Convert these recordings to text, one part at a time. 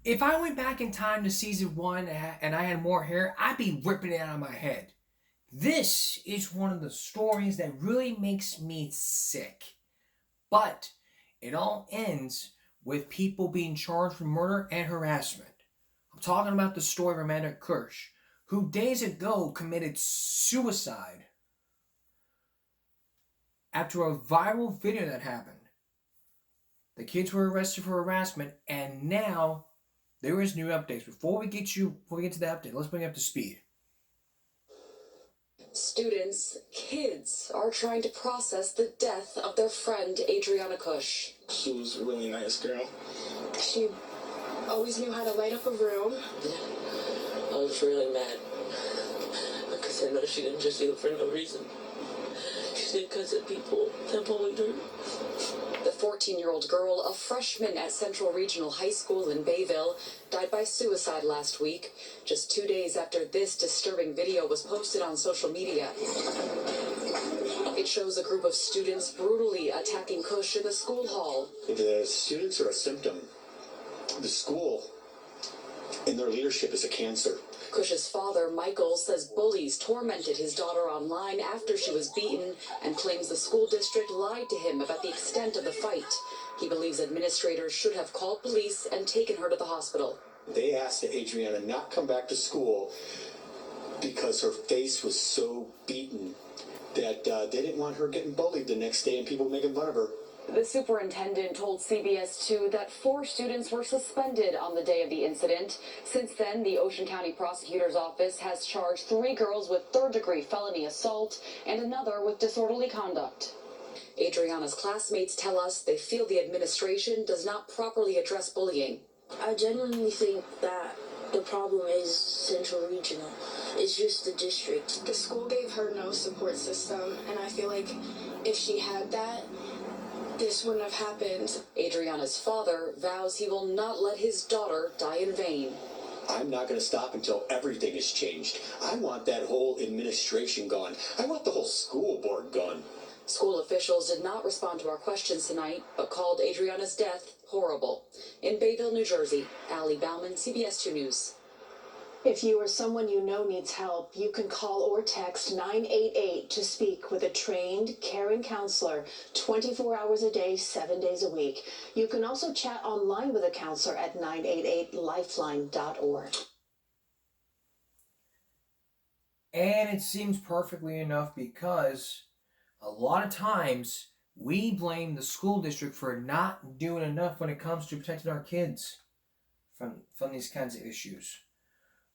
If I went back in time to season one and I had more hair, I'd be ripping it out of my head. This is one of the stories that really makes me sick. But it all ends with people being charged for murder and harassment. I'm talking about the story of Amanda Kirsch, who days ago committed suicide after a viral video that happened. The kids were arrested for harassment, and now there is new updates. Before we get to the update, let's bring it up to speed. Students, kids, are trying to process the death of their friend Adriana Cush. She was a really nice girl. She always knew how to light up a room. I was really mad because I know she didn't just do it for no reason. She did because of people that bullied her. The 14-year-old girl, a freshman at Central Regional High School in Bayville, died by suicide last week, just 2 days after this disturbing video was posted on social media. It shows a group of students brutally attacking Cush in the school hall. The students are a symptom. The school and their leadership is a cancer. Cush's father, Michael, says bullies tormented his daughter online after she was beaten and claims the school district lied to him about the extent of the fight. He believes administrators should have called police and taken her to the hospital. They asked Adriana not come back to school because her face was so beaten that they didn't want her getting bullied the next day and people making fun of her. The superintendent told CBS 2 that 4 students were suspended on the day of the incident. Since then, the Ocean County Prosecutor's Office has charged 3 girls with third-degree felony assault and another with disorderly conduct. Adriana's classmates tell us they feel the administration does not properly address bullying. I genuinely think that the problem is Central Regional. It's just the district. The school gave her no support system, and I feel like if she had that, this wouldn't have happened. Adriana's father vows he will not let his daughter die in vain. I'm not going to stop until everything is changed. I want that whole administration gone. I want the whole school board gone. School officials did not respond to our questions tonight, but called Adriana's death horrible. In Bayville, New Jersey, Allie Bauman, CBS 2 News. If you or someone you know needs help, you can call or text 988 to speak with a trained, caring counselor 24 hours a day, 7 days a week. You can also chat online with a counselor at 988lifeline.org. And it seems perfectly enough because a lot of times we blame the school district for not doing enough when it comes to protecting our kids from these kinds of issues.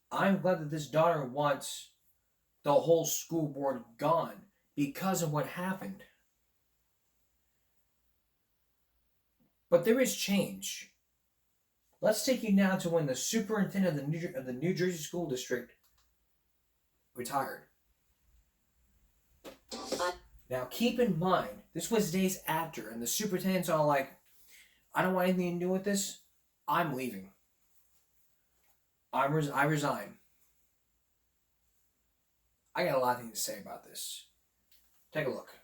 I'm glad that this daughter wants the whole school board gone because of what happened. But there is change. Let's take you now to when the superintendent of the New Jersey School District retired. Now keep in mind, this was days after, and the superintendent's all like, I don't want anything to do with this. I'm leaving. I resign. I got a lot of things to say about this. Take a look.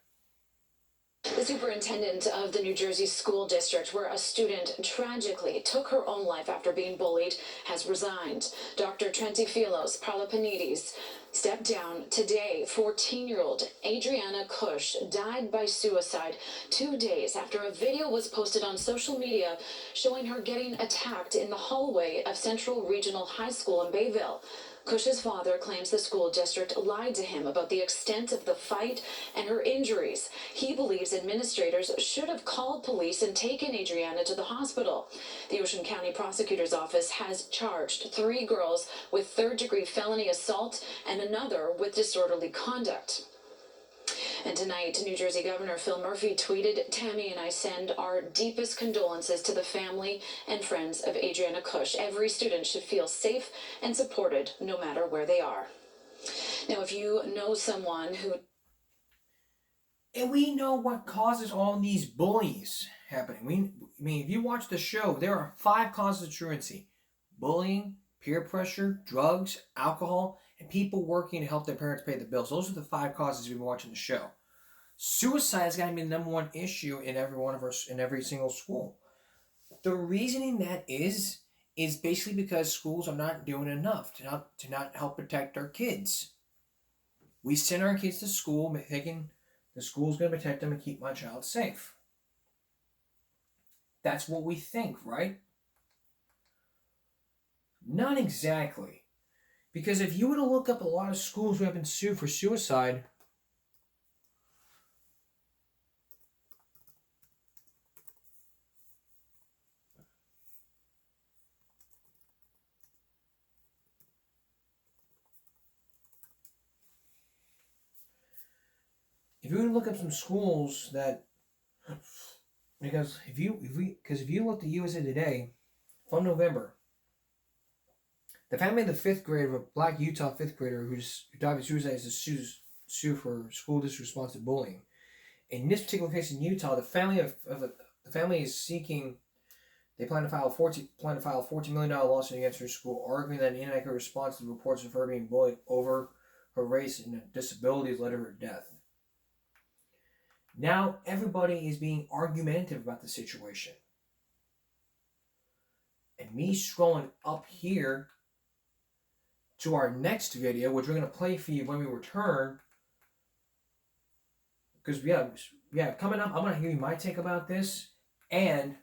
The superintendent of the New Jersey School District, where a student tragically took her own life after being bullied, has resigned. Dr. Trentifilos Parlapanides stepped down today. 14-year-old Adriana Cush died by suicide 2 days after a video was posted on social media showing her getting attacked in the hallway of Central Regional High School in Bayville. Cush's father claims the school district lied to him about the extent of the fight and her injuries. He believes administrators should have called police and taken Adriana to the hospital. The Ocean County Prosecutor's Office has charged 3 girls with third-degree felony assault and another with disorderly conduct. And tonight, New Jersey Governor Phil Murphy tweeted, "Tammy and I send our deepest condolences to the family and friends of Adriana Cush. Every student should feel safe and supported no matter where they are." Now, if you know someone who... And we know what causes all these bullies happening. I mean, if you watch the show, there are 5 causes of truancy. Bullying, peer pressure, drugs, alcohol, and people working to help their parents pay the bills. Those are the 5 causes we've been watching the show. Suicide has got to be the number 1 issue in every single school. The reasoning that is is basically because schools are not doing enough to not help protect our kids. We send our kids to school thinking the school's going to protect them and keep my child safe. That's what we think, right? Not exactly. Because if you were to look up a lot of schools who have been sued for suicide, if you were to look up some schools that, because if you look at USA Today from November, the family of the fifth grader, a black Utah fifth grader who died of suicide, is sue for school district response to bullying. In this particular case in Utah, the family the family is seeking. They plan to file $14 million lawsuit against her school, arguing that an inaccurate response to the reports of her being bullied over her race and disabilities led to her death. Now everybody is being argumentative about the situation. And me scrolling up here to our next video, which we're going to play for you when we return, because coming up, I'm going to give you my take about this, and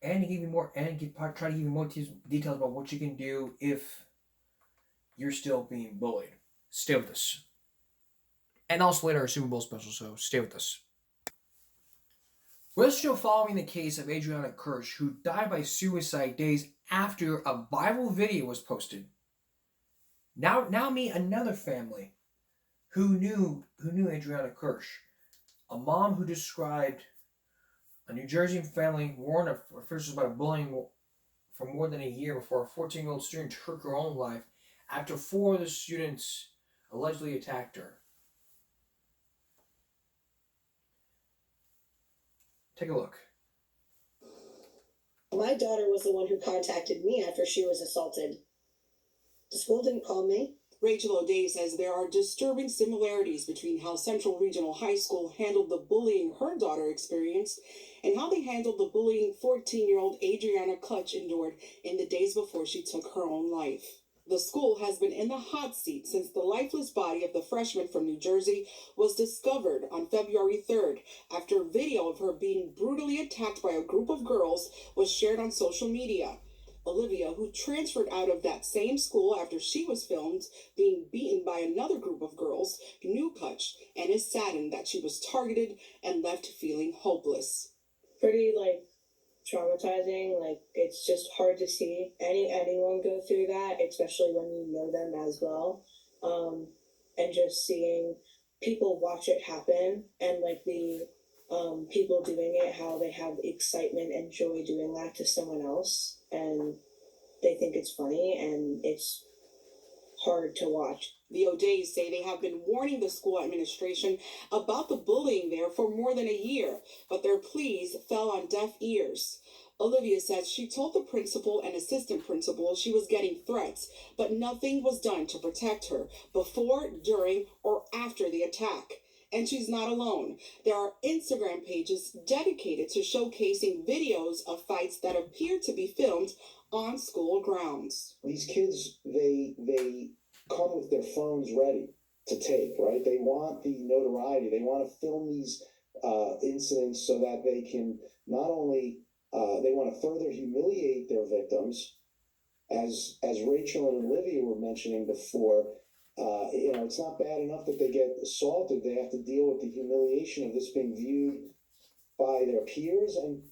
try to give you more details about what you can do if you're still being bullied. Stay with us. And also later our Super Bowl special, so stay with us. We're still following the case of Adriana Kirsch, who died by suicide days after a viral video was posted. Now meet another family who knew Adriana Kirsch. A mom who described a New Jersey family warned officials about bullying for more than a year before a 14-year-old student took her own life after 4 of the students allegedly attacked her. Take a look. My daughter was the one who contacted me after she was assaulted. The school didn't call me. Rachel O'Day says there are disturbing similarities between how Central Regional High School handled the bullying her daughter experienced and how they handled the bullying 14-year-old Adriana Kutch endured in the days before she took her own life. The school has been in the hot seat since the lifeless body of the freshman from New Jersey was discovered on February 3rd after video of her being brutally attacked by a group of girls was shared on social media. Olivia, who transferred out of that same school after she was filmed being beaten by another group of girls, knew Kutch and is saddened that she was targeted and left feeling hopeless. Pretty, traumatizing. It's just hard to see anyone go through that, especially when you know them as well. And just seeing people watch it happen and the people doing it, how they have excitement and joy doing that to someone else, and they think it's funny, and it's hard to watch. The O'Days say they have been warning the school administration about the bullying there for more than a year, but their pleas fell on deaf ears. Olivia says she told the principal and assistant principal she was getting threats, but nothing was done to protect her before, during, or after the attack. And she's not alone. There are Instagram pages dedicated to showcasing videos of fights that appear to be filmed on school grounds. These kids, they come with their phones ready to take, right? They want the notoriety. They want to film these incidents so that they can not only, they want to further humiliate their victims, as Rachel and Olivia were mentioning before. It's not bad enough that they get assaulted. They have to deal with the humiliation of this being viewed by their peers and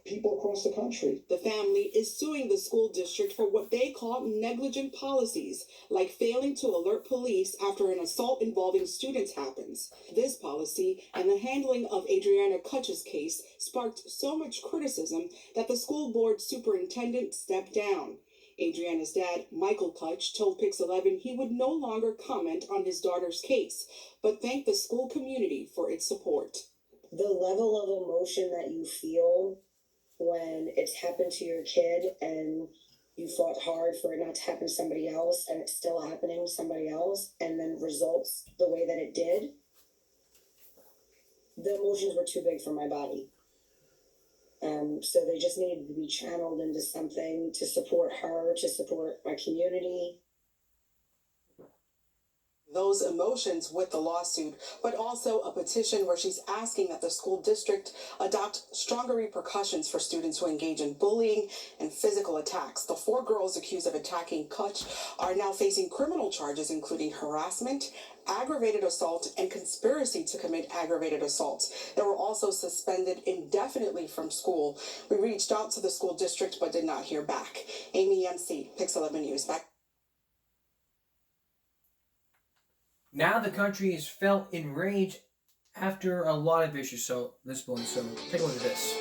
people across the country. The family is suing the school district for what they call negligent policies, like failing to alert police after an assault involving students happens. This policy and the handling of Adriana Kutch's case sparked so much criticism that the school board superintendent stepped down. Adriana's dad, Michael Kutch, told Pix 11 he would no longer comment on his daughter's case, but thanked the school community for its support. The level of emotion that you feel when it's happened to your kid and you fought hard for it not to happen to somebody else and it's still happening to somebody else and then results the way that it did, the emotions were too big for my body. So they just needed to be channeled into something to support her, to support my community. Those emotions with the lawsuit, but also a petition where she's asking that the school district adopt stronger repercussions for students who engage in bullying and physical attacks. The 4 girls accused of attacking Kutch are now facing criminal charges, including harassment, aggravated assault, and conspiracy to commit aggravated assault. They were also suspended indefinitely from school. We reached out to the school district but did not hear back. Amy MC, Pix 11 News. Back. Now the country is felt enraged after a lot of issues. So take a look at this.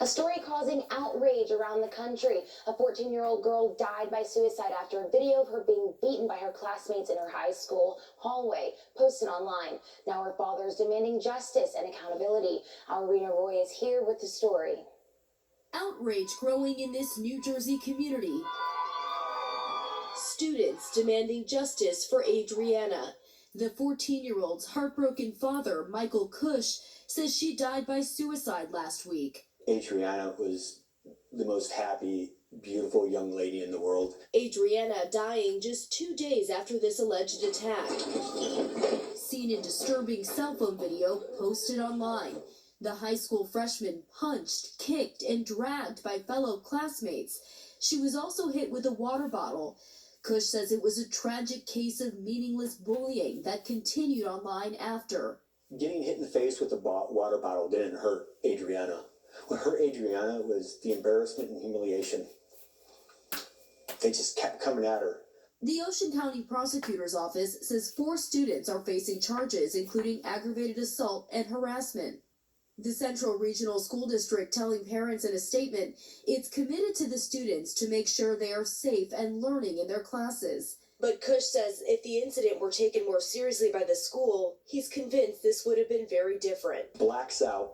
A story causing outrage around the country. A 14-year-old girl died by suicide after a video of her being beaten by her classmates in her high school hallway posted online. Now her father is demanding justice and accountability. Our Rena Roy is here with the story. Outrage growing in this New Jersey community. Students demanding justice for Adriana. The 14-year-old's heartbroken father, Michael Cush, says she died by suicide last week. Adriana was the most happy, beautiful young lady in the world. Adriana dying just 2 days after this alleged attack. Seen in disturbing cell phone video posted online. The high school freshman punched, kicked, and dragged by fellow classmates. She was also hit with a water bottle. Cush says it was a tragic case of meaningless bullying that continued online after. Getting hit in the face with a water bottle didn't hurt Adriana. What hurt Adriana was the embarrassment and humiliation. They just kept coming at her. The Ocean County Prosecutor's Office says 4 students are facing charges, including aggravated assault and harassment. The Central Regional School District telling parents in a statement it's committed to the students to make sure they are safe and learning in their classes. But Cush says if the incident were taken more seriously by the school, he's convinced this would have been very different. Blacks out,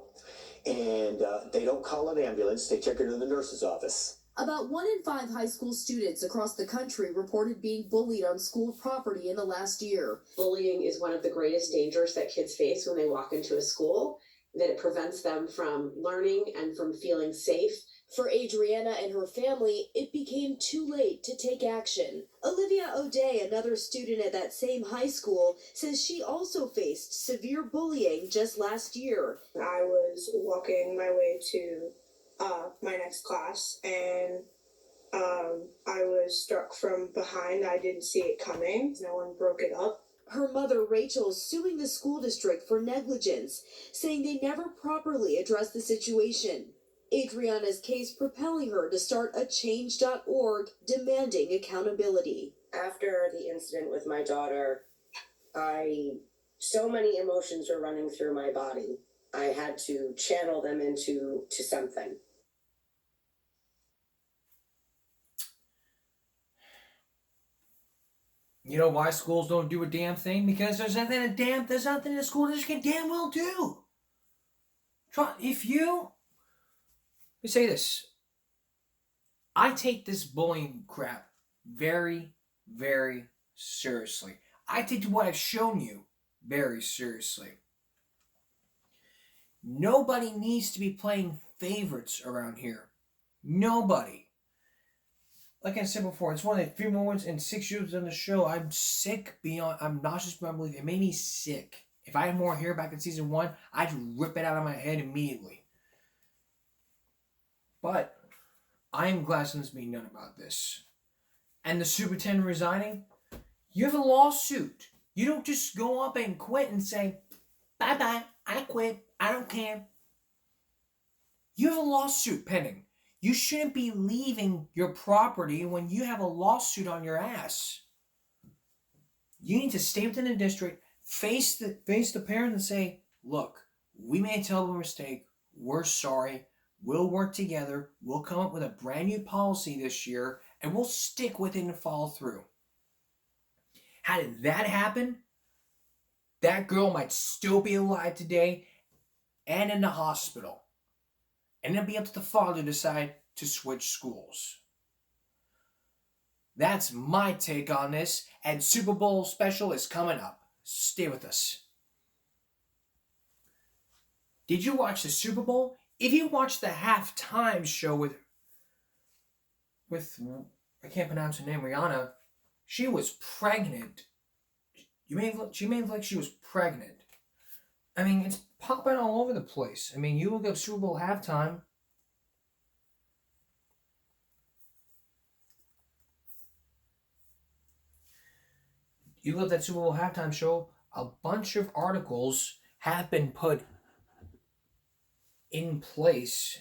and they don't call an ambulance. They check her to the nurse's office. About 1 in 5 high school students across the country reported being bullied on school property in the last year. Bullying is one of the greatest dangers that kids face when they walk into a school, that it prevents them from learning and from feeling safe. For Adriana and her family, it became too late to take action. Olivia O'Day, another student at that same high school, says she also faced severe bullying just last year. I was walking my way to my next class, and I was struck from behind. I didn't see it coming. No one broke it up. Her mother, Rachel, suing the school district for negligence, saying they never properly addressed the situation. Adriana's case propelling her to start a change.org demanding accountability. After the incident with my daughter, so many emotions were running through my body. I had to channel them into something. You know why schools don't do a damn thing? Because there's nothing the school district can damn well do. Let me say this. I take this bullying crap very, very seriously. I take what I've shown you very seriously. Nobody needs to be playing favorites around here. Nobody. Like I said before, it's one of the few moments in 6 years on the show I'm nauseous beyond belief. It made me sick. If I had more hair back in season 1, I'd rip it out of my head immediately. But I am glad something's being done about this. And the superintendent resigning, you have a lawsuit. You don't just go up and quit and say, bye-bye, I quit, I don't care. You have a lawsuit pending. You shouldn't be leaving your property when you have a lawsuit on your ass. You need to stay within the district, face the parent and say, look, we made a terrible mistake. We're sorry. We'll work together. We'll come up with a brand new policy this year, and we'll stick with it and follow through. Had that happen, that girl might still be alive today and in the hospital. And it'll be up to the father to decide to switch schools. That's my take on this, and Super Bowl special is coming up. Stay with us. Did you watch the Super Bowl? If you watched the halftime show with I can't pronounce her name, Rihanna, she was pregnant. She made like she was pregnant. I mean, it's popping all over the place. I mean, you look at Super Bowl halftime. You look at that Super Bowl halftime show, a bunch of articles have been put in place.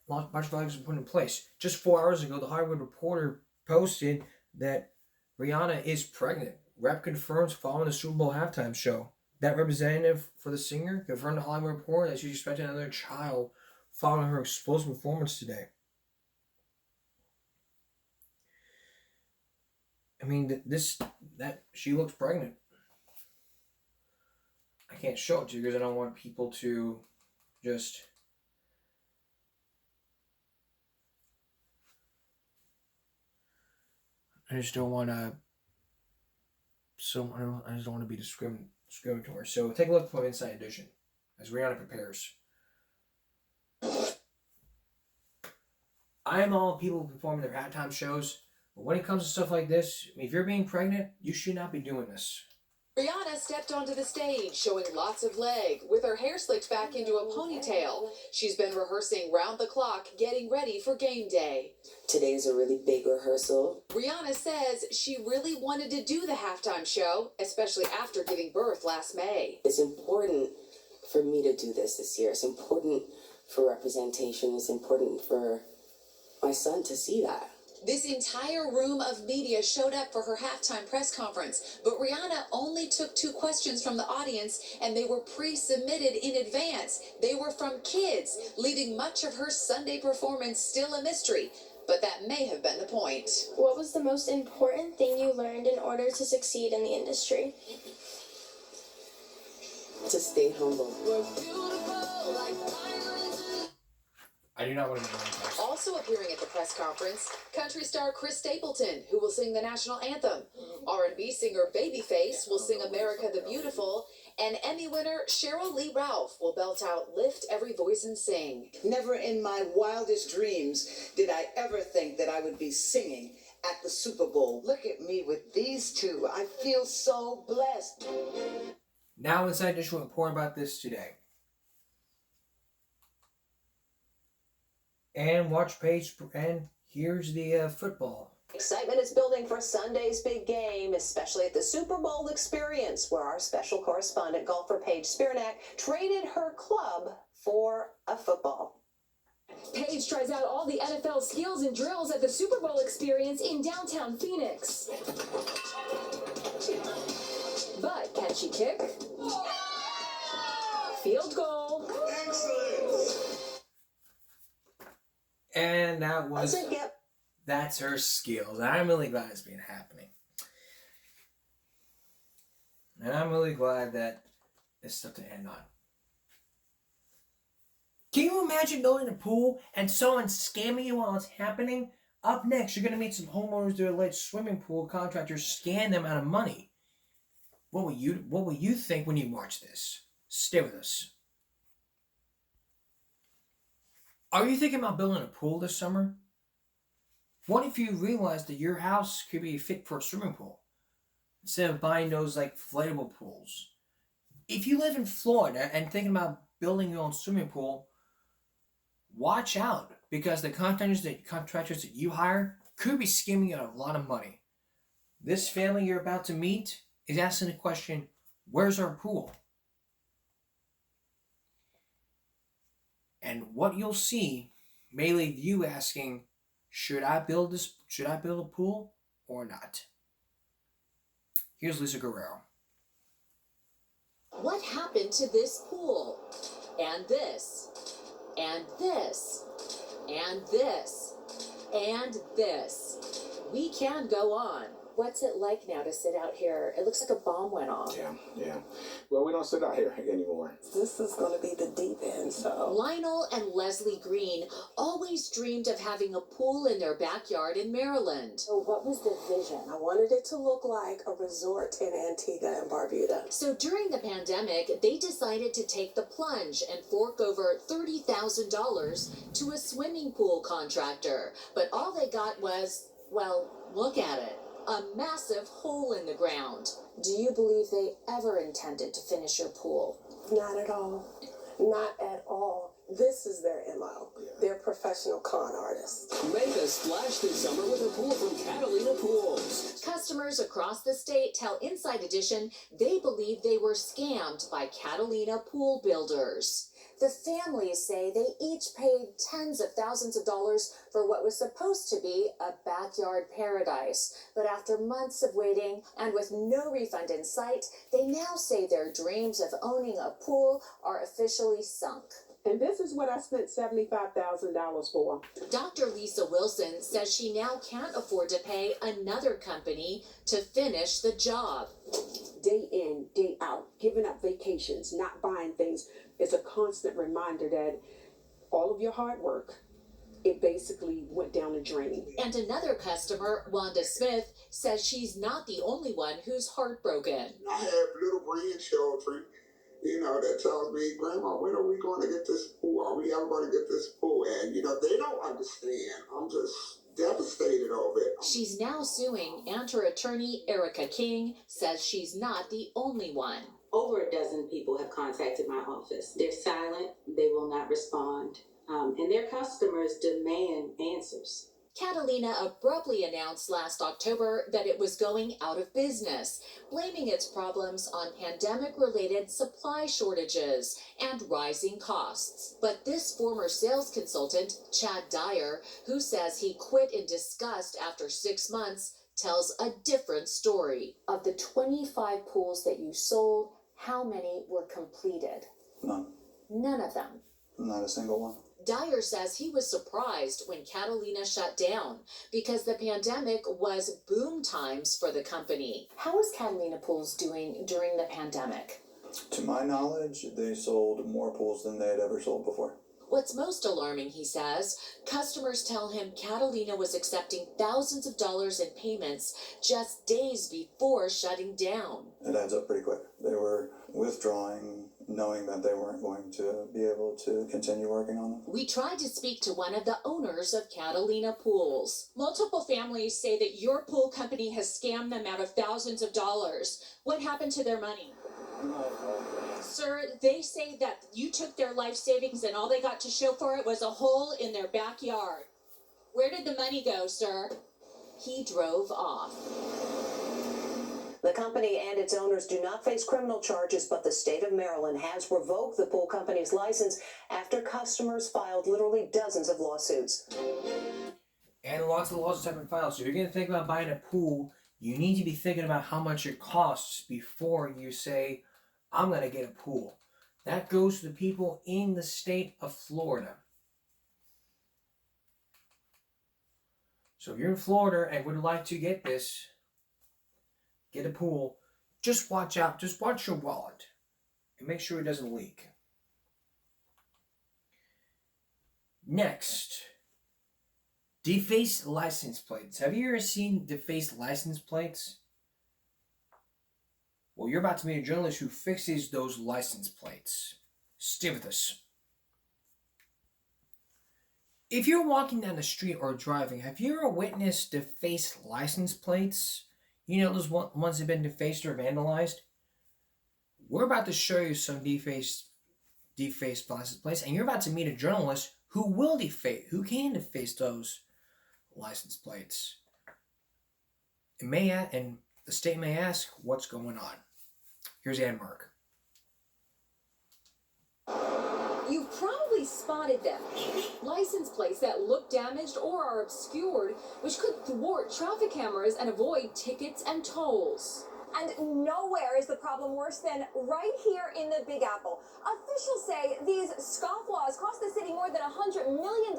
A bunch of articles have been put in place. Just 4 hours ago, the Hollywood Reporter posted that Rihanna is pregnant. Rep confirms following the Super Bowl halftime show. That representative for the singer confirmed to Hollywood Reporter that she's expecting another child following her explosive performance today. I mean, she looks pregnant. I can't show it to you because I don't want people to just... I just don't want to... I just don't want to be discriminatory. So take a look from Inside Edition as Rihanna prepares. I am all people performing their halftime shows, but when it comes to stuff like this, I mean, if you're being pregnant, you should not be doing this. Rihanna stepped onto the stage, showing lots of leg, with her hair slicked back into a ponytail. She's been rehearsing round the clock, getting ready for game day. Today's a really big rehearsal. Rihanna says she really wanted to do the halftime show, especially after giving birth last May. It's important for me to do this year. It's important for representation. It's important for my son to see that. This entire room of media showed up for her halftime press conference, but Rihanna only took 2 questions from the audience, and they were pre-submitted in advance. They were from kids, leaving much of her Sunday performance still a mystery. But that may have been the point. What was the most important thing you learned in order to succeed in the industry? To stay humble. I do not want to be honest. Also appearing at the press conference, country star Chris Stapleton, who will sing the national anthem. R&B singer Babyface will sing America the Beautiful, and Emmy winner Cheryl Lee Ralph will belt out Lift Every Voice and Sing. Never in my wildest dreams did I ever think that I would be singing at the Super Bowl. Look at me with these two. I feel so blessed. Now Inside Dish will report about this today. And watch page, and here's the football. Excitement is building for Sunday's big game, especially at the Super Bowl experience, where our special correspondent, golfer Paige Spiranac, traded her club for a football. Paige tries out all the NFL skills and drills at the Super Bowl experience in downtown Phoenix. But can she kick? Field goal. Excellent. And that's her skills. And I'm really glad it's been happening. And I'm really glad that it's stuff to end on. Can you imagine going to a pool and someone scamming you while it's happening? Up next, you're going to meet some homeowners that are alleged swimming pool contractors scam them out of money. What will you think when you watch this? Stay with us. Are you thinking about building a pool this summer? What if you realized that your house could be fit for a swimming pool instead of buying those like inflatable pools? If you live in Florida and thinking about building your own swimming pool, watch out, because the contractors that you hire could be skimming you out a lot of money. This family you're about to meet is asking the question, where's our pool? And what you'll see may leave you asking, should I build a pool or not? Here's Lisa Guerrero. What happened to this pool? And this, and this, and this, and this. We can go on. What's it like now to sit out here? It looks like a bomb went off. Yeah. Well, we don't sit out here anymore. This is going to be the deep end, so. Lionel and Leslie Green always dreamed of having a pool in their backyard in Maryland. So what was the vision? I wanted it to look like a resort in Antigua and Barbuda. So during the pandemic, they decided to take the plunge and fork over $30,000 to a swimming pool contractor. But all they got was, well, look at it, a massive hole in the ground. Do you believe they ever intended to finish your pool? Not at all. Not at all. This is their MO. They're professional con artists. Make a splash this summer with a pool from Catalina Pools. Customers across the state tell Inside Edition they believe they were scammed by Catalina pool builders. The families say they each paid tens of thousands of dollars for what was supposed to be a backyard paradise. But after months of waiting and with no refund in sight, they now say their dreams of owning a pool are officially sunk. And this is what I spent $75,000 for. Dr. Lisa Wilson says she now can't afford to pay another company to finish the job. Day in, day out, giving up vacations, not buying things is a constant reminder that all of your hard work, it basically went down the drain. And another customer, Wanda Smith, says she's not the only one who's heartbroken. I have little grandchildren, that tells me, Grandma, when are we going to get this pool? Are we ever going to get this pool? And, they don't understand. I'm just devastated over it. She's now suing, and her attorney, Erica King, says she's not the only one. Over a dozen people have contacted my office. They're silent, they will not respond, and their customers demand answers. Catalina abruptly announced last October that it was going out of business, blaming its problems on pandemic-related supply shortages and rising costs. But this former sales consultant, Chad Dyer, who says he quit in disgust after 6 months, tells a different story. Of the 25 pools that you sold, how many were completed? None. None of them. Not a single one. Dyer says he was surprised when Catalina shut down because the pandemic was boom times for the company. How was Catalina Pools doing during the pandemic? To my knowledge, they sold more pools than they had ever sold before. What's most alarming, he says, customers tell him Catalina was accepting thousands of dollars in payments just days before shutting down. It adds up pretty quick. They were withdrawing, knowing that they weren't going to be able to continue working on them. We tried to speak to one of the owners of Catalina Pools. Multiple families say that your pool company has scammed them out of thousands of dollars. What happened to their money? Sir, they say that you took their life savings and all they got to show for it was a hole in their backyard. Where did the money go, sir? He drove off. The company and its owners do not face criminal charges, but the state of Maryland has revoked the pool company's license after customers filed literally dozens of lawsuits. And lots of lawsuits have been filed. So if you're going to think about buying a pool, you need to be thinking about how much it costs before you say, I'm going to get a pool. That goes to the people in the state of Florida. So if you're in Florida and would like to get a pool, just watch out. Just watch your wallet and make sure it doesn't leak. Next, defaced license plates. Have you ever seen defaced license plates? Well, you're about to meet a journalist who fixes those license plates. Stay with us. If you're walking down the street or driving, have you ever witnessed defaced license plates? You know those ones that have been defaced or vandalized? We're about to show you some defaced license plates, and you're about to meet a journalist who can deface those license plates. And the state may ask, what's going on? Here's Ann Mark. You've probably spotted them. License plates that look damaged or are obscured, which could thwart traffic cameras and avoid tickets and tolls. And nowhere is the problem worse than right here in the Big Apple. Officials say these scofflaws cost the city more than $100 million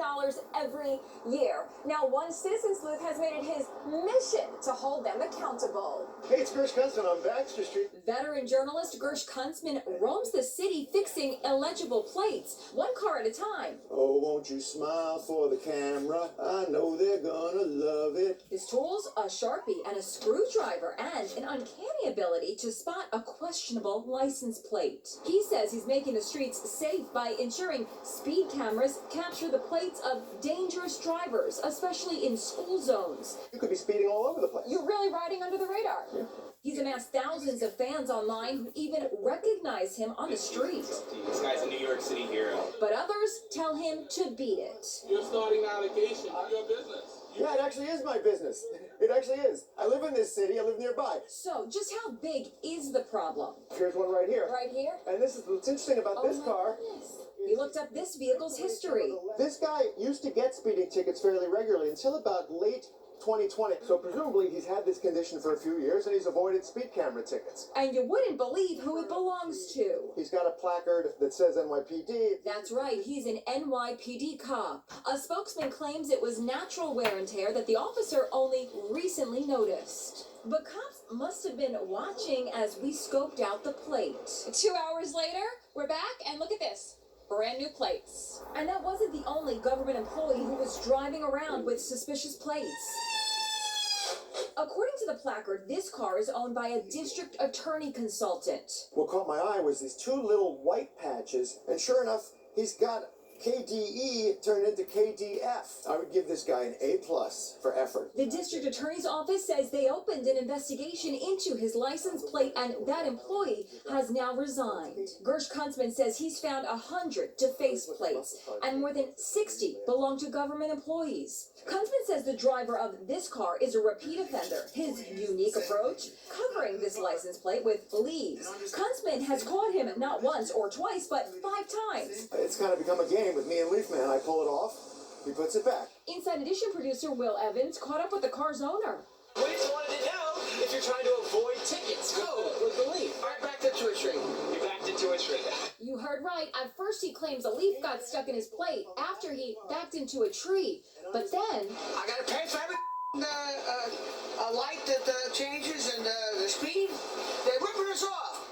every year. Now, one citizen sleuth has made it his mission to hold them accountable. Hey, it's Gersh Kunstman on Baxter Street. Veteran journalist Gersh Kunstman roams the city fixing illegible plates, one car at a time. Oh, won't you smile for the camera? I know they're gonna love it. His tools, a Sharpie and a screwdriver, and an uncanny ability to spot a questionable license plate. He says he's making the streets safe by ensuring speed cameras capture the plates of dangerous drivers, especially in school zones. You could be speeding all over the place. You're really riding under the radar. Yeah. He's amassed thousands of fans online who even recognize him on the street. This guy's a New York City hero. But others tell him to beat it. You're starting an allegation of your business. Yeah, it actually is my business. It actually is. I live in this city. I live nearby. So, just how big is the problem? Here's one right here. Right here? And this is what's interesting about this car. He looked up this vehicle's history. This guy used to get speeding tickets fairly regularly until about late 2020. So presumably he's had this condition for a few years and he's avoided speed camera tickets. And you wouldn't believe who it belongs to. He's got a placard that says NYPD. That's right, he's an NYPD cop. A spokesman claims it was natural wear and tear that the officer only recently noticed. But cops must have been watching as we scoped out the plate. 2 hours later, we're back, and look at this. Brand new plates. And that wasn't the only government employee who was driving around with suspicious plates. According to the placard, this car is owned by a district attorney consultant. What caught my eye was these two little white patches, and sure enough, he's got KDE turned into KDF. I would give this guy an A+ for effort. The district attorney's office says they opened an investigation into his license plate, and that employee has now resigned. Gersh Kunstman says he's found 100 defaced plates, and more than 60 belong to government employees. Kunstman says the driver of this car is a repeat offender. His unique approach, covering this license plate with leaves. Kunstman has caught him not once or twice, but 5 times. It's kind of become a game with me and Leafman. I pull it off, he puts it back. Inside Edition producer Will Evans caught up with the car's owner. We just wanted to know if you're trying to avoid tickets. Go with the Leaf. I backed into a tree. You backed into a tree. You heard right. At first he claims a leaf got stuck in his plate after he backed into a tree. But then... I gotta pay for every a light that changes and the speed. They're ripping us off.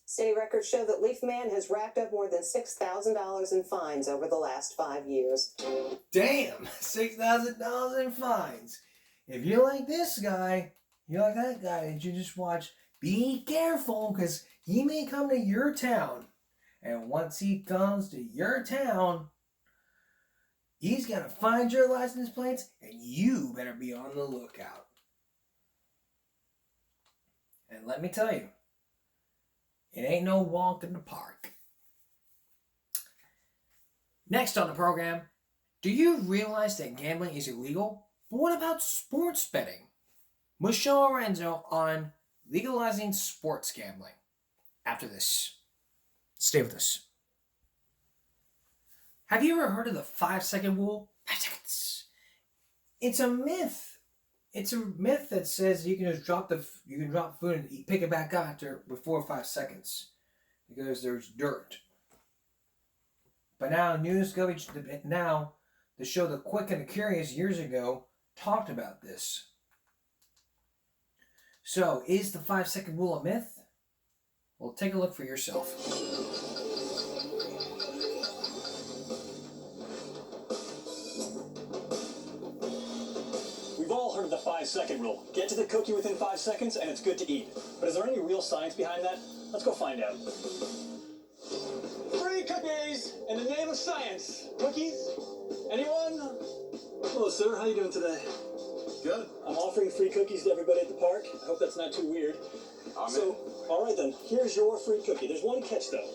City records show that Leafman has racked up more than $6,000 in fines over the last 5 years. Damn, $6,000 in fines. If you're like this guy, you're like that guy that you just watch, be careful, because he may come to your town. And once he comes to your town, he's going to find your license plates, and you better be on the lookout. And let me tell you, it ain't no walk in the park. Next on the program, do you realize that gambling is illegal? But what about sports betting? Michelle Lorenzo on legalizing sports gambling. After this, stay with us. Have you ever heard of the 5-second rule? 5 seconds. It's a myth. It's a myth that says you can just drop food and pick it back up before 5 seconds because there's dirt. But now the show The Quick and the Curious years ago talked about this. So, is the 5-second rule a myth? Well, take a look for yourself. We've all heard of the 5-second rule. Get to the cookie within 5 seconds and it's good to eat. But is there any real science behind that? Let's go find out. Free cookies in the name of science. Cookies? Anyone? Hello, sir. How you doing today? Good. I'm offering free cookies to everybody at the park. I hope that's not too weird. So, all right then. Here's your free cookie. There's one catch though.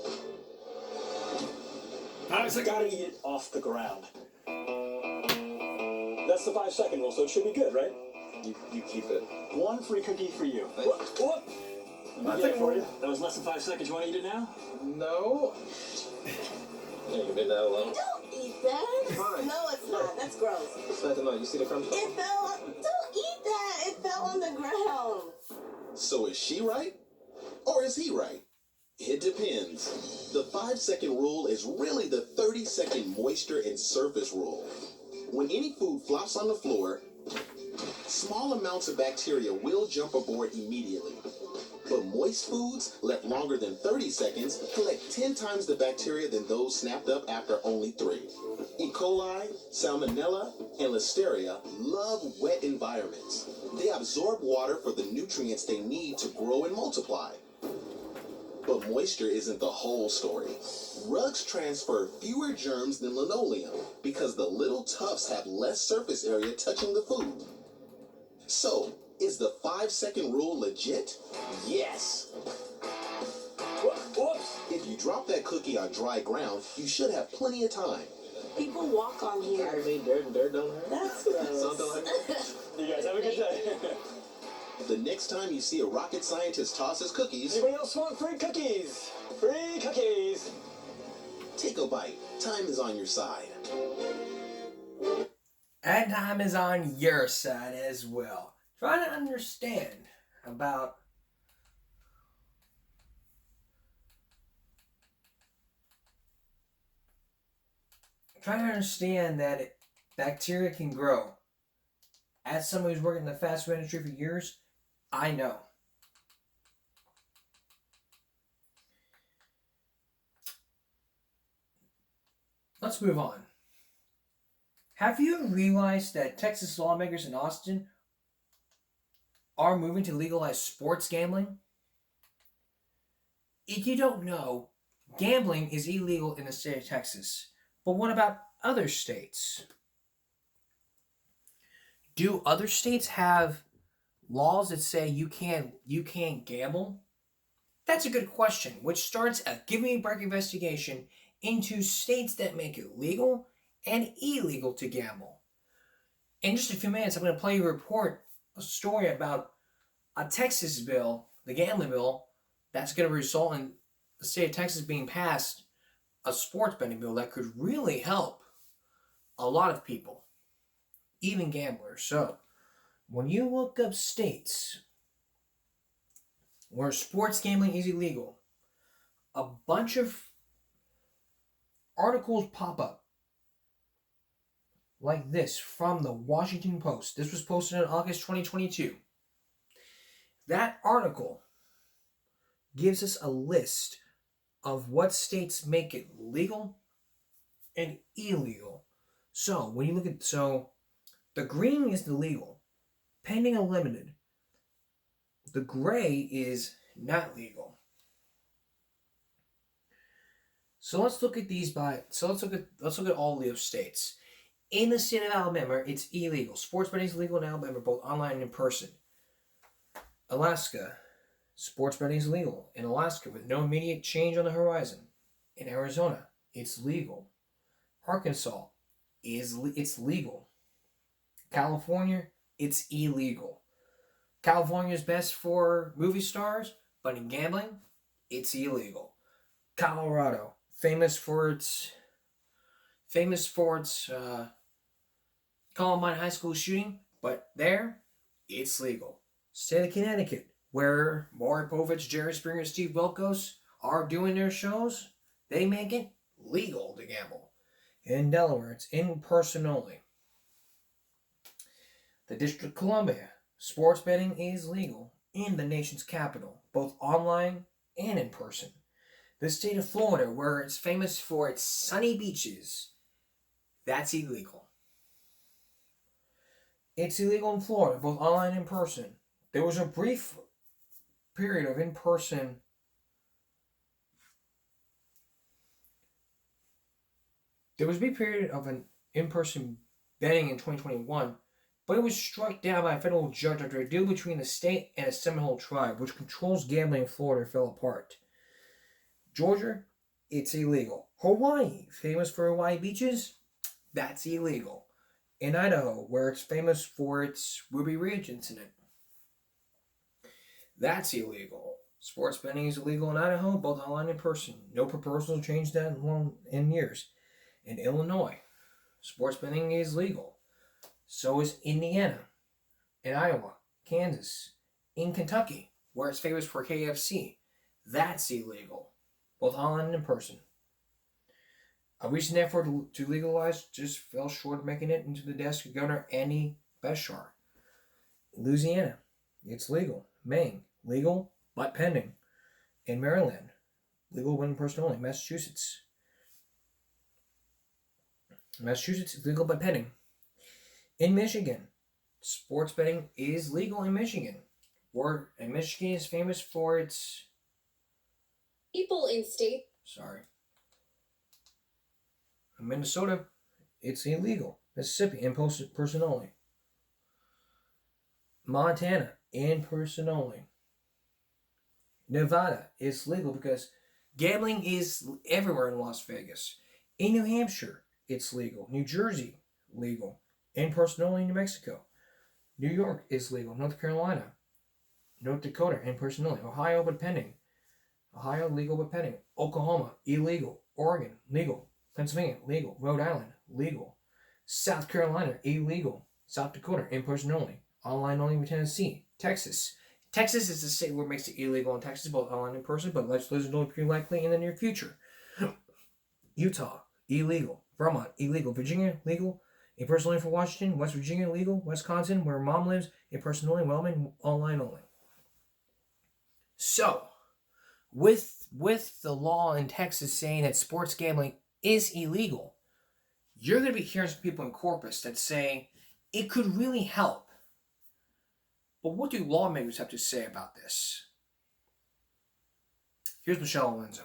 You gotta eat it off the ground. That's the 5-second rule, so it should be good, right? You keep it. One free cookie for you. Whoop. I'll take it for you. That was less than 5 seconds. You want to eat it now? No. Yeah, you made that alone. Don't eat that. Fine. No, it's not. That's gross. It's not. You see the crumbs? It fell. Don't eat that. It fell on the ground. So is she right? Or is he right? It depends. The 5-second rule is really the 30-second moisture and surface rule. When any food flops on the floor, small amounts of bacteria will jump aboard immediately. But moist foods left longer than 30 seconds collect 10 times the bacteria than those snapped up after only 3. E. coli, Salmonella, and Listeria love wet environments. They absorb water for the nutrients they need to grow and multiply. But moisture isn't the whole story. Rugs transfer fewer germs than linoleum because the little tufts have less surface area touching the food. So, is the 5-second rule legit? Yes. Whoops. If you drop that cookie on dry ground, you should have plenty of time. People walk on here. I mean, dirt don't hurt. That's gross. Something like that. You guys have a good day. The next time you see a rocket scientist toss his cookies, Anybody else want free cookies? Free cookies. take a bite. Time is on your side. And time is on your side as well. Try to understand about that bacteria can grow. As someone who's worked in the fast food industry for years, I know. Let's move on. Have you realized that Texas lawmakers in Austin are moving to legalize sports gambling? If you don't know, gambling is illegal in the state of Texas. But what about other states? Do other states have laws that say you can't gamble? That's a good question, which starts a Give Me a Break investigation into states that make it legal and illegal to gamble. In just a few minutes, I'm going to play you a story about a Texas bill, the gambling bill, that's going to result in the state of Texas being passed a sports betting bill that could really help a lot of people, even gamblers. So, when you look up states where sports gambling is illegal, a bunch of articles pop up like this from the Washington Post. This was posted in August 2022. That article gives us a list of what states make it legal and illegal. So, when you look at, the green is the legal, pending or limited. The gray is not legal. So let's look at let's look at all the states. In the state of Alabama, it's illegal. Sports betting is illegal in Alabama, both online and in person. Alaska, sports betting is legal in Alaska with no immediate change on the horizon. In Arizona, it's legal. Arkansas, it's legal. California, it's illegal. California is best for movie stars, but in gambling, it's illegal. Colorado, famous for its Columbine High School shooting, but there, it's legal. State of Connecticut, where Maury Povich, Jerry Springer, and Steve Wilkos are doing their shows, they make it legal to gamble. In Delaware, it's in person only. The District of Columbia, sports betting is legal in the nation's capital, both online and in person. The state of Florida, where it's famous for its sunny beaches, that's illegal. It's illegal in Florida, both online and in person. There was a brief period of in-person an in-person betting in 2021, but it was struck down by a federal judge after a deal between the state and a Seminole tribe, which controls gambling in Florida, fell apart. Georgia, it's illegal. Hawaii, famous for Hawaii beaches, that's illegal. In Idaho, where it's famous for its Ruby Ridge incident, that's illegal. Sports betting is illegal in Idaho, both online and in person. No proposal to change that in years. In Illinois, sports betting is legal. So is Indiana, in Iowa, Kansas. In Kentucky, where it's famous for KFC. That's illegal, both online and in person. A recent effort to legalize just fell short of making it into the desk of Governor Andy Beshear. Louisiana, it's legal. Maine, legal but pending. In Maryland, legal when in person only. Massachusetts, it's legal but pending. In Michigan, sports betting is legal in Michigan. And Michigan is famous for its... People in state... Sorry. In Minnesota, it's illegal. Mississippi, in person only. Montana, in person only. Nevada, it's legal because gambling is everywhere in Las Vegas. In New Hampshire, it's legal. New Jersey, legal. In person only in New Mexico. New York is legal. North Carolina. North Dakota, in person only. Ohio, but pending. Ohio, legal but pending. Oklahoma, illegal. Oregon, legal. Pennsylvania, legal. Rhode Island, legal. South Carolina, illegal. South Dakota, in person only. Online only with Tennessee. Texas. Texas is the state where it makes it illegal in Texas, both online and in person, but legislation will appear likely in the near future. Utah, illegal. Vermont, illegal. Virginia, legal. In person only for Washington. West Virginia, legal. Wisconsin, where mom lives, in person only. Wyoming, online only. So, with the law in Texas saying that sports gambling is illegal, you're going to be hearing some people in Corpus that say it could really help. But what do lawmakers have to say about this? Here's Michelle Lorenzo.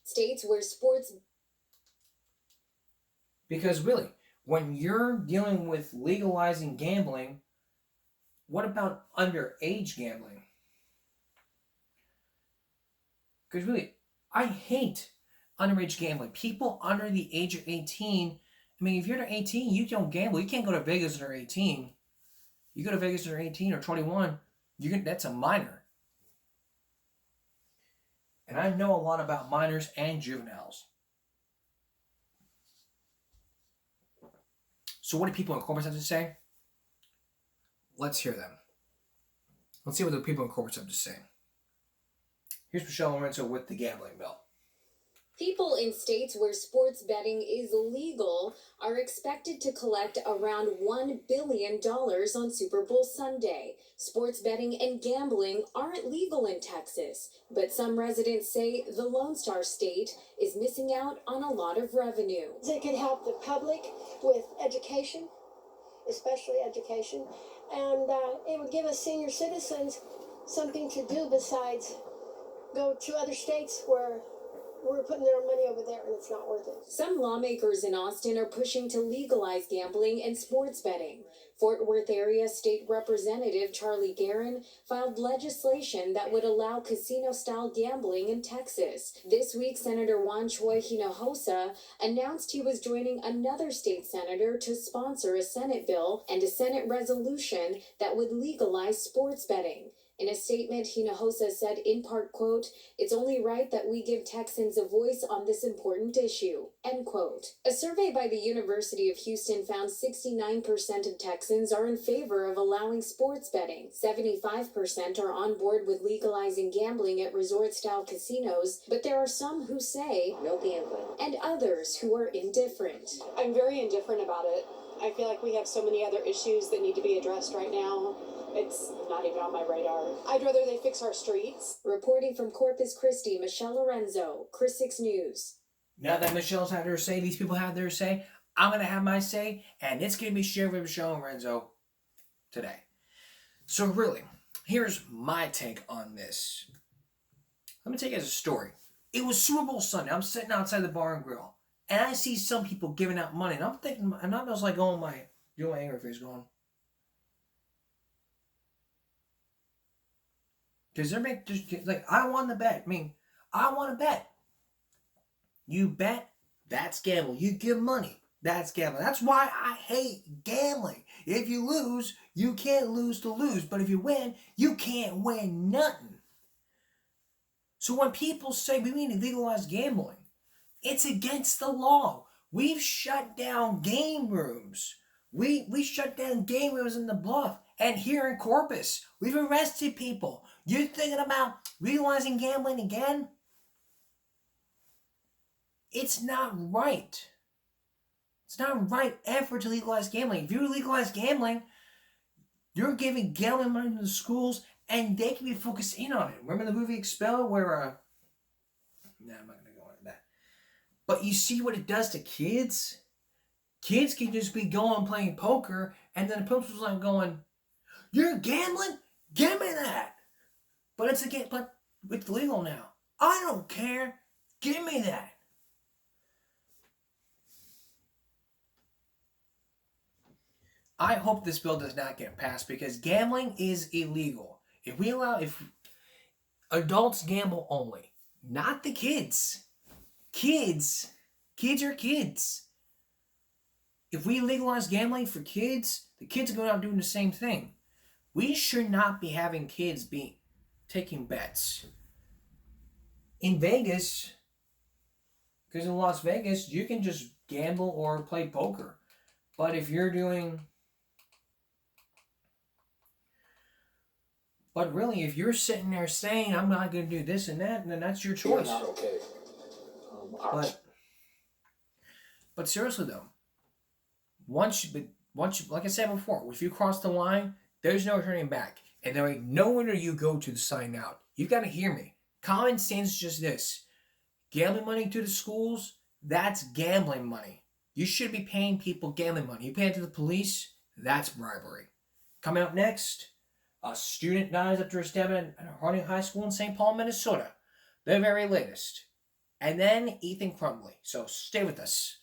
States where sports... Because really, when you're dealing with legalizing gambling, what about underage gambling? Because really, I hate underage gambling. People under the age of 18, I mean, if you're under 18, you don't gamble. You can't go to Vegas under 18. You go to Vegas under 18 or 21, that's a minor. And I know a lot about minors and juveniles. So what do people in Corpus have to say? Let's hear them. Let's see what the people in Corpus have to say. Here's Michelle Lorenzo with the gambling bill. People in states where sports betting is legal are expected to collect around $1 billion on Super Bowl Sunday. Sports betting and gambling aren't legal in Texas, but some residents say the Lone Star State is missing out on a lot of revenue. It can help the public with education, especially education, and it would give us senior citizens something to do besides go to other states where we're putting their money over there and it's not worth it. Some lawmakers in Austin are pushing to legalize gambling and sports betting. Fort Worth area State Representative Charlie Guerin filed legislation that would allow casino-style gambling in Texas. This week, Senator Juan Choi Hinojosa announced he was joining another state senator to sponsor a Senate bill and a Senate resolution that would legalize sports betting. In a statement, Hinojosa said in part, quote, "It's only right that we give Texans a voice on this important issue," end quote. A survey by the University of Houston found 69% of Texans are in favor of allowing sports betting. 75% are on board with legalizing gambling at resort-style casinos, but there are some who say no gambling, and others who are indifferent. I'm very indifferent about it. I feel like we have so many other issues that need to be addressed right now. It's not even on my radar. I'd rather they fix our streets. Reporting from Corpus Christi, Michelle Lorenzo, Chris 6 News. Now that Michelle's had her say, these people have their say, I'm going to have my say, and it's going to be shared with Michelle Lorenzo today. So really, here's my take on this. Let me take it as a story. It was Super Bowl Sunday. I'm sitting outside the bar and grill, and I see some people giving out money, and I'm thinking, and I was like doing my angry face going, because they're making, like, I won the bet. I mean, I want to bet. You bet, that's gambling. You give money, that's gambling. That's why I hate gambling. If you lose, you can't lose to lose. But if you win, you can't win nothing. So when people say we need to legalize gambling, it's against the law. We've shut down game rooms. We shut down game rooms in the Bluff. And here in Corpus, we've arrested people. You're thinking about legalizing gambling again? It's not right. It's not a right effort to legalize gambling. If you legalize gambling, you're giving gambling money to the schools, and they can be focused in on it. Remember the movie Expel, where nah, I'm not gonna go into that. But you see what it does to kids. Kids can just be going playing poker, and then the principal's like going, "You're gambling? Give me that." But it's legal now. I don't care. Give me that. I hope this bill does not get passed because gambling is illegal. If adults gamble only, not the kids. Kids are kids. If we legalize gambling for kids, the kids are going out doing the same thing. We should not be having kids taking bets. In Vegas, because in Las Vegas, you can just gamble or play poker. But if you're doing... But really, if you're sitting there saying, I'm not going to do this and that, then that's your choice. You're not okay. But seriously though, once you, like I said before, if you cross the line, there's no turning back. And there ain't nowhere you go to sign out. You got to hear me. Common sense is just this. Gambling money to the schools, that's gambling money. You should be paying people gambling money. You pay it to the police, that's bribery. Coming up next, a student dies after a stabbing at Harding High School in St. Paul, Minnesota. The very latest. And then Ethan Crumbley. So stay with us.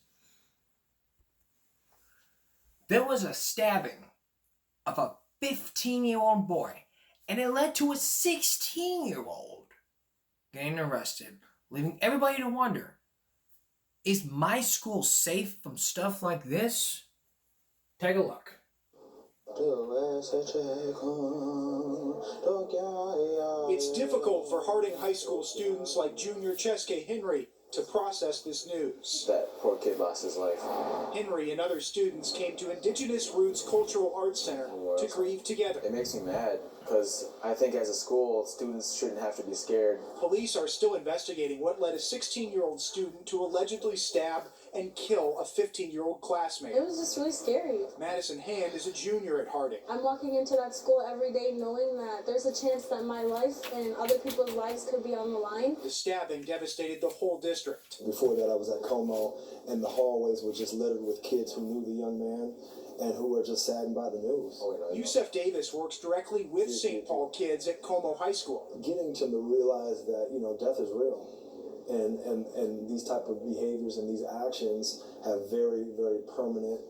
There was a stabbing of a 15-year-old boy, and it led to a 16-year-old getting arrested, leaving everybody to wonder, is my school safe from stuff like this? Take a look. It's difficult for Harding High School students like junior Cheske Henry to process this news. That poor kid lost his life. Henry and other students came to Indigenous Roots Cultural Arts Center to grieve together. It makes me mad because I think as a school, students shouldn't have to be scared. Police are still investigating what led a 16-year-old student to allegedly stab and kill a 15-year-old classmate. It was just really scary. Madison Hand is a junior at Harding. I'm walking into that school every day knowing that there's a chance that my life and other people's lives could be on the line. The stabbing devastated the whole district. Before that, I was at Como, and the hallways were just littered with kids who knew the young man and who were just saddened by the news. Yusef Davis works directly with St. Paul kids at Como High School. Getting them to realize that, death is real. And these type of behaviors and these actions have very, very permanent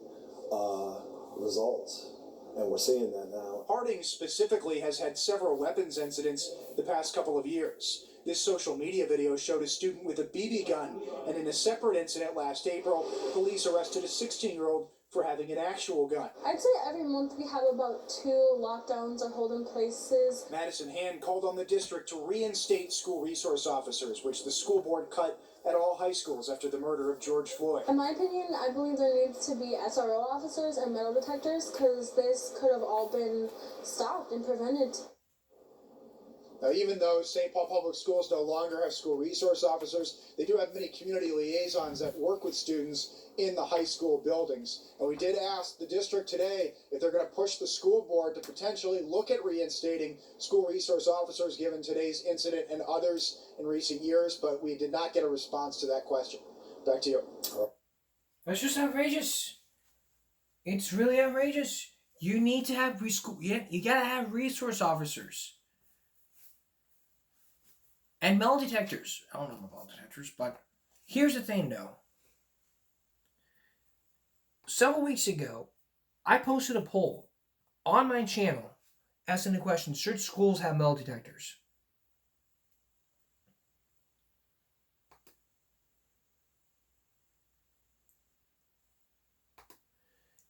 results. And we're seeing that now. Harding specifically has had several weapons incidents the past couple of years. This social media video showed a student with a BB gun, and in a separate incident last April, police arrested a 16-year-old for having an actual gun. I'd say every month we have about 2 lockdowns or hold-in places. Madison Hand called on the district to reinstate school resource officers, which the school board cut at all high schools after the murder of George Floyd. In my opinion, I believe there needs to be SRO officers and metal detectors because this could have all been stopped and prevented. Now, even though St. Paul Public Schools no longer have school resource officers, they do have many community liaisons that work with students in the high school buildings. And we did ask the district today if they're going to push the school board to potentially look at reinstating school resource officers given today's incident and others in recent years, but we did not get a response to that question. Back to you. That's just outrageous. It's really outrageous. You need to have you gotta have resource officers. And metal detectors. I don't know about metal detectors, but here's the thing though. Several weeks ago, I posted a poll on my channel asking the question, should schools have metal detectors?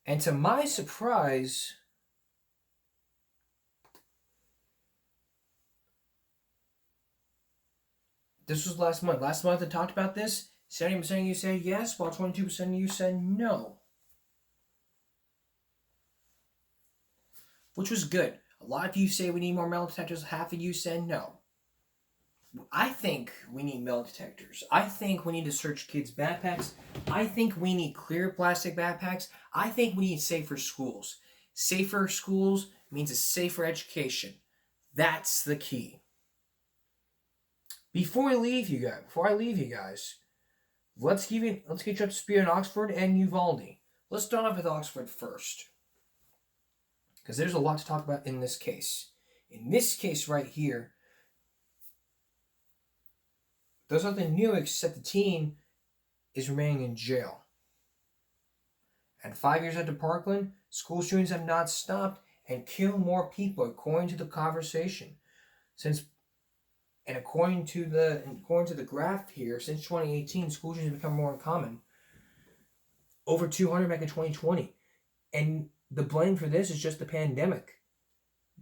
And to my surprise, this was last month. Last month I talked about this. 70% of you said yes, while 22% of you said no. which was good. A lot of you say we need more metal detectors. Half of you said no. I think we need metal detectors. I think we need to search kids' backpacks. I think we need clear plastic backpacks. I think we need safer schools. Safer schools means a safer education. That's the key. Before I leave you guys, let's get you up to speed on Oxford and Uvalde. Let's start off with Oxford first, because there's a lot to talk about in this case. In this case right here, there's nothing new except the teen is remaining in jail. And 5 years after Parkland, school shootings have not stopped and kill more people, according to the conversation. According to the graph here, since 2018, school shootings have become more uncommon. Over 200 back in 2020. And the blame for this is just the pandemic.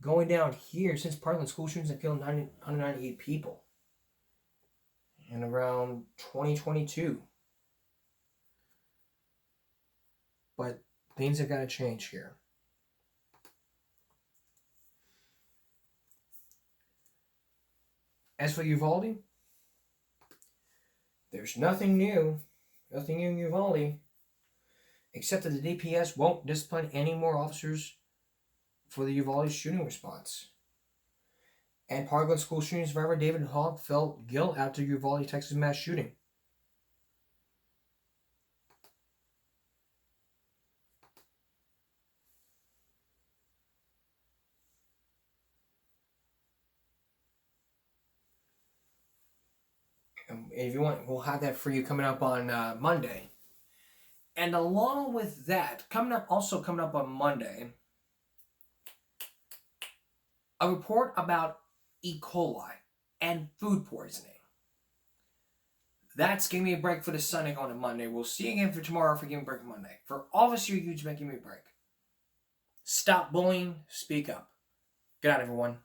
Going down here, since Parkland, school shootings have killed 198 people. In around 2022. But things have got to change here. As for Uvalde, there's nothing new in Uvalde, except that the DPS won't discipline any more officers for the Uvalde shooting response. And Parkland school shooting survivor David Hogg felt guilt after Uvalde, Texas mass shooting. And if you want, we'll have that for you coming up on Monday. And along with that, coming up on Monday, a report about E. coli and food poisoning. That's Give Me a Break for the Sunday on a Monday. We'll see you again for tomorrow for Give Me a Break Monday. For all of us here, give me a break. Stop bullying, speak up. Good night, everyone.